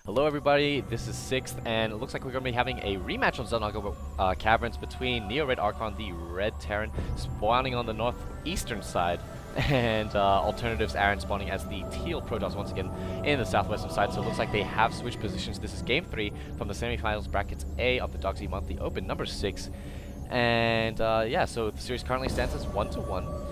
Hello everybody, this is 6th, and it looks like we're going to be having a rematch on Zelnaga Caverns between Neo Red Archon, the Red Terran, spawning on the northeastern side, and Alternatives Aaron spawning as the Teal Protoss once again in the southwestern side. So it looks like they have switched positions. This is Game 3 from the semifinals brackets A of the Dogsi Monthly Open, number 6. And yeah, so the series currently stands as 1-1.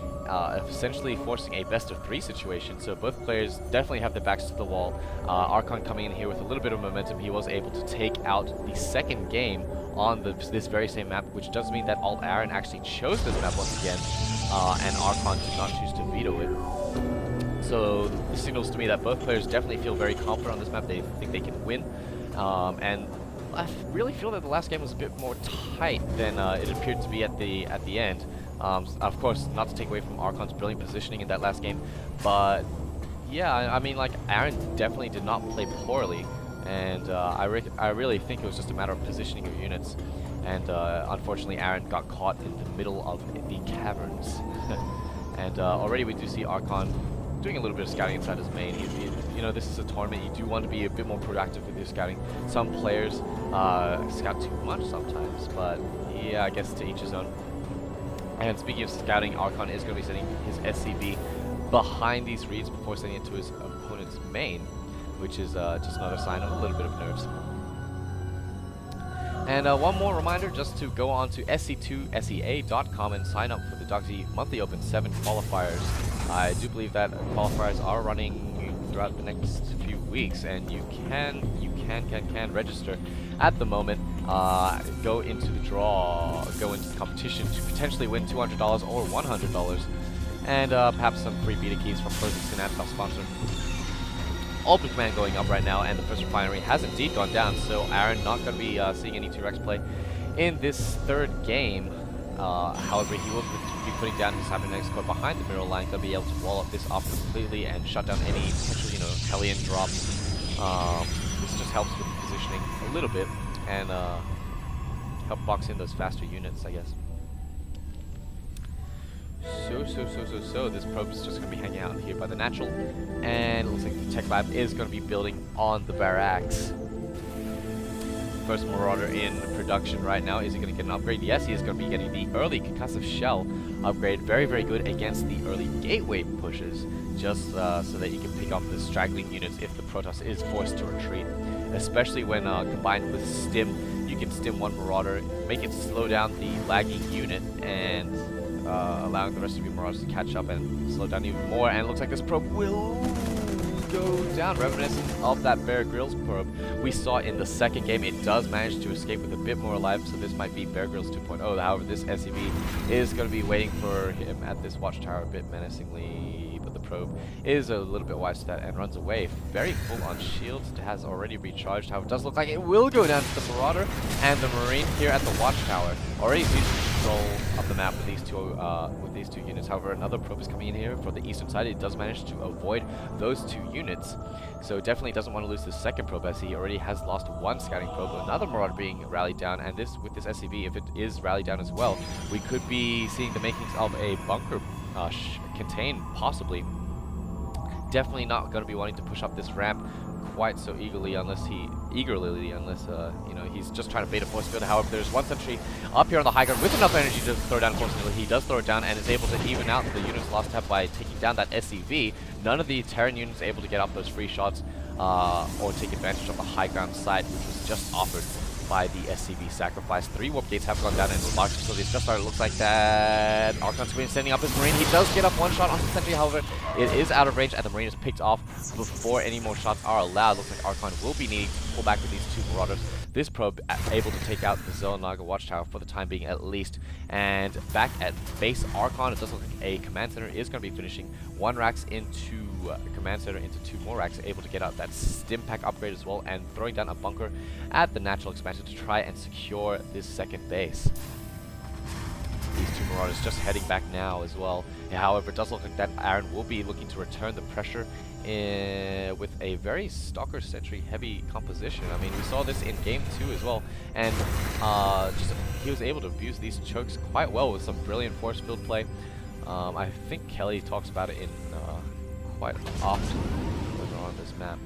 Essentially forcing a best-of-3 situation, so both players definitely have their backs to the wall. Archon coming in here with a little bit of momentum. He was able to take out the second game on this very same map, which does mean that Alt Aaron actually chose this map once again, and Archon did not choose to veto it. So this signals to me that both players definitely feel very confident on this map. They think they can win, and I really feel that the last game was a bit more tight than it appeared to be at the end. Of course, not to take away from Archon's brilliant positioning in that last game, but yeah, I mean, like, Aaron definitely did not play poorly, and I really think it was just a matter of positioning of units, and unfortunately Aaron got caught in the middle of the caverns. And already we do see Archon doing a little bit of scouting inside his main. You know, this is a tournament, you do want to be a bit more productive with your scouting. Some players scout too much sometimes, but yeah, I guess to each his own. And speaking of scouting, Archon is going to be sending his SCV behind these reeds before sending it to his opponent's main, which is just another sign of a little bit of nerves. And one more reminder, just to go on to sc2sea.com and sign up for the Dogsi Monthly Open 7 qualifiers. I do believe that qualifiers are running throughout the next few weeks, and you can register at the moment. Go into the draw, go into the competition to potentially win $200 or $100, and perhaps some free beta keys from Closing Synapse, our sponsor. Open command going up right now, and the first refinery has indeed gone down, so Aaron not going to be seeing any T-Rex play in this third game. However, he will be putting down his cybernetics core behind the mirror line, going to be able to wall up this off completely and shut down any potential, you know, Hellion drops. This just helps with the positioning a little bit, and help box in those faster units, I guess. So this probe is just going to be hanging out here by the natural, and it looks like the Tech Lab is going to be building on the barracks. First Marauder in production right now. Is he going to get an upgrade? Yes, he is going to be getting the early concussive shell upgrade. Very, very good against the early gateway pushes, just so that you can pick off the straggling units if the Protoss is forced to retreat. Especially when combined with Stim, you can Stim one Marauder, make it slow down the lagging unit, and allowing the rest of your Marauders to catch up and slow down even more. And it looks like this probe will go down, reminiscent of that Bear Grylls probe we saw in the second game. It does manage to escape with a bit more life, so this might be Bear Grylls 2.0. However, this SCV is going to be waiting for him at this watchtower a bit menacingly, but the probe is a little bit wise to that and runs away. Very full on shields, it has already recharged. However, it does look like it will go down to the Marauder, and the Marine here at the watchtower already sees control of the map with these two units. However, another probe is coming in here for the eastern side. It does manage to avoid those two units, so definitely doesn't want to lose the second probe, as he already has lost one scouting probe. Another Marauder being rallied down, and this with this SCV, if it is rallied down as well, we could be seeing the makings of a bunker contain, possibly. Definitely not going to be wanting to push up this ramp quite so eagerly, unless you know, he's just trying to bait a force field. However, there's one sentry up here on the high ground with enough energy to throw down force field. He does throw it down and is able to even out the unit's lost tab by taking down that SCV. None of the Terran units able to get up those free shots or take advantage of the high ground side, which was just offered by the SCV sacrifice. 3 warp gates have gone down, and the large facilities just started. Looks like that Archon's been sending up his Marine. He does get up one shot on the sentry, however, it is out of range, and the Marine is picked off before any more shots are allowed. Looks like Archon will be needing to pull back with these 2 Marauders. This probe able to take out the Zelnaga watchtower for the time being, at least. And back at base Archon, it does look like a command center is going to be finishing 1 racks into command center into 2 more racks, able to get out that stim pack upgrade as well, and throwing down a bunker at the natural expansion to try and secure this second base. These 2 Marauders just heading back now as well. However, it does look like that Aaron will be looking to return the pressure with a very Stalker Sentry heavy composition. I mean, we saw this in Game 2 as well, and he was able to abuse these chokes quite well with some brilliant force field play. I think Kelly talks about it in quite often when we're on this map.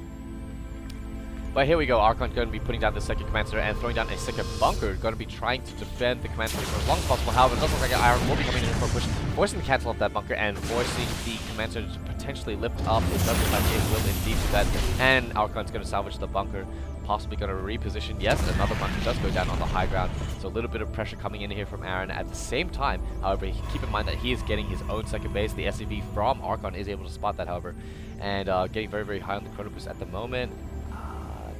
But here we go, Archon going to be putting down the second command center and throwing down a second bunker, going to be trying to defend the command center for as long as possible. However, it doesn't look like Iron will be coming in for a push, forcing the cancel off that bunker and forcing the command center to potentially lift up. It does look like it will indeed do that, and Archon's going to salvage the bunker, possibly going to reposition. Yes, another bunker does go down on the high ground, so a little bit of pressure coming in here from Aaron at the same time. However, keep in mind that he is getting his own second base. The SCV from Archon is able to spot that, however, and getting very, very high on the chrono boost at the moment.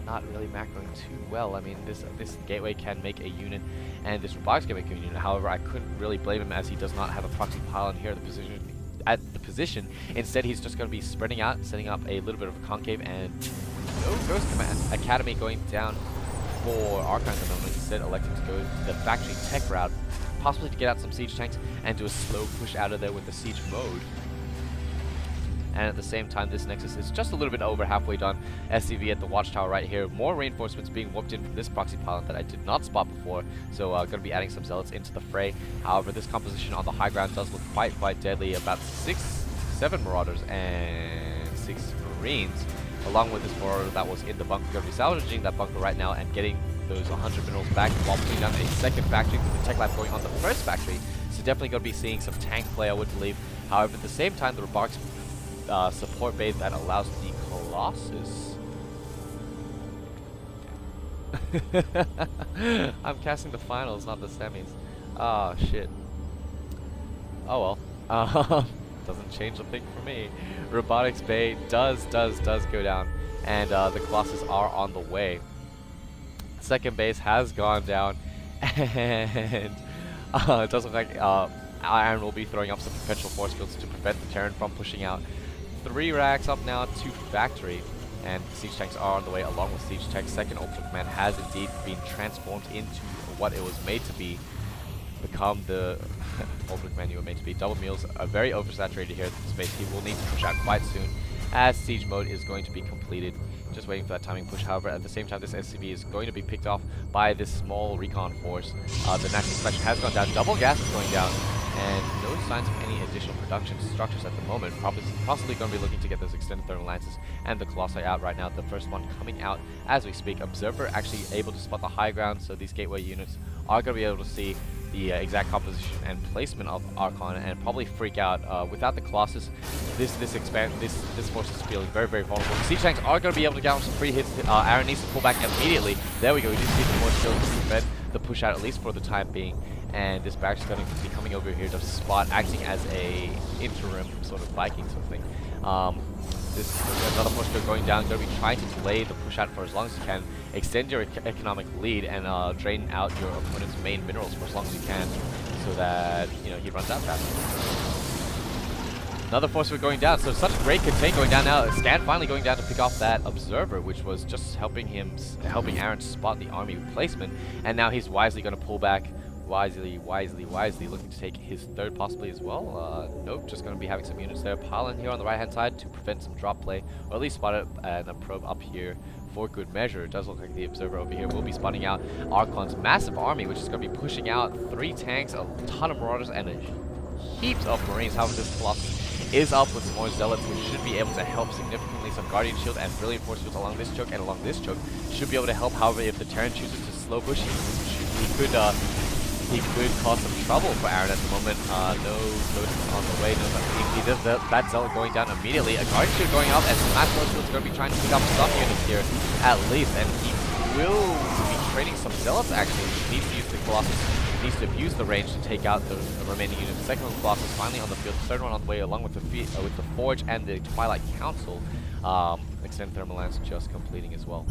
Not really macroing too well. I mean, this gateway can make a unit, and this robotics can make a unit. However, I couldn't really blame him as he does not have a proxy pylon here at the position. Instead, he's just going to be spreading out, setting up a little bit of a concave, and no Ghost Command Academy going down for Archon at the moment. Instead, electing to go the factory tech route, possibly to get out some siege tanks and do a slow push out of there with the siege mode. And at the same time, this Nexus is just a little bit over halfway done. SCV at the watchtower right here. More reinforcements being whooped in from this proxy pylon that I did not spot before. So going to be adding some zealots into the fray. However, this composition on the high ground does look quite deadly. About 7 marauders and 6 marines, along with this marauder that was in the bunker. Going to be salvaging that bunker right now and getting those 100 minerals back while putting down a second factory with the tech lab going on the first factory. So definitely going to be seeing some tank play, I would believe. However, at the same time, the robotics support base that allows the Colossus. I'm casting the finals, not the semis. Oh shit. Oh well. Doesn't change a thing for me. Robotics Bay does go down, and the Colossus are on the way. Second base has gone down, and it does look like Iron will be throwing up some perpetual force fields to prevent the Terran from pushing out. 3 racks up now to factory, and siege tanks are on the way along with siege tech. Second Ultra Command has indeed been transformed into what it was made to be, become the Ultra Command you were made to be. Double Meals are very oversaturated here in the space. He will need to push out quite soon as siege mode is going to be completed. Just waiting for that timing push. However, at the same time, this SCV is going to be picked off by this small recon force. The national inspection has gone down. Double gas is going down, and no signs of any additional production structures at the moment. Possibly going to be looking to get those extended thermal lances and the Colossi out right now. The first one coming out as we speak. Observer actually able to spot the high ground, so these gateway units are going to be able to see the exact composition and placement of Archon and probably freak out. Without the Colossus, this force is feeling very vulnerable. The siege tanks are going to be able to get on some free hits. Aaron needs to pull back immediately. There we go. We do see the more skills to prevent the push out, at least for the time being. And this barracks is going to be coming over here to spot, acting as a interim sort of Viking sort of thing. Another force going down, going to be trying to delay the push out for as long as you can, extend your economic lead, and drain out your opponent's main minerals for as long as you can, so that he runs out faster. Another force going down, so such great contain going down now. Scan finally going down to pick off that observer, which was just helping Aaron spot the army replacement, and now he's wisely going to pull back. Wisely, looking to take his third possibly as well. Nope, just going to be having some units there. Pylon here on the right-hand side to prevent some drop play, or at least spot it and a probe up here for good measure. It does look like the observer over here will be spotting out Archon's massive army, which is going to be pushing out 3 tanks, a ton of marauders, and heaps of marines. However, this Colossus is up with some more zealots, which should be able to help significantly. Some guardian shield and brilliant force fields along this choke and along this choke should be able to help. However, if the Terran chooses to slow push, he could cause some trouble for Aaron at the moment. No ghosts on the way. He does that zealot going down immediately. A guardian shield going up, and Smash Force is going to be trying to pick up some units here at least, and he will be training some zealots actually. He needs to use the Colossus. Needs to abuse the range to take out the remaining units. Second one Colossus finally on the field. Third one on the way, along with the Forge and the Twilight Council. Extended thermal lance just completing as well.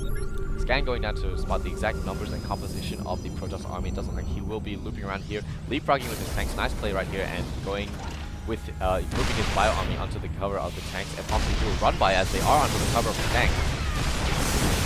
Scan going down to spot the exact numbers and composition of the Protoss army. It doesn't look like he will be looping around here, leapfrogging with his tanks. Nice play right here, and going with moving his bio army onto the cover of the tanks, and possibly do a run by as they are under the cover of the tanks.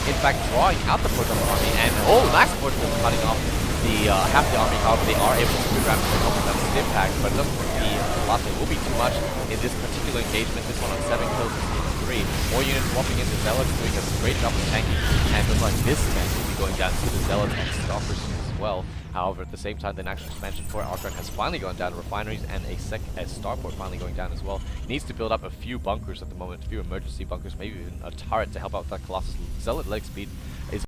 In fact, drawing out the Protoss army, and Max Force is cutting off the half the army. However, they are able to move around to help with that impact, but it doesn't look like the loss will be too much in this particular engagement. This one on 7 kills. 3. More units swapping into Zealots, doing a great job of tanking, and looks like this tank will be going down to the Zealots and Stalkers as well. However, at the same time, the natural expansion for Arcrack has finally gone down. Refineries and a starport finally going down as well. Needs to build up a few bunkers at the moment, a few emergency bunkers, maybe even a turret to help out that Colossus. Zealot leg speed is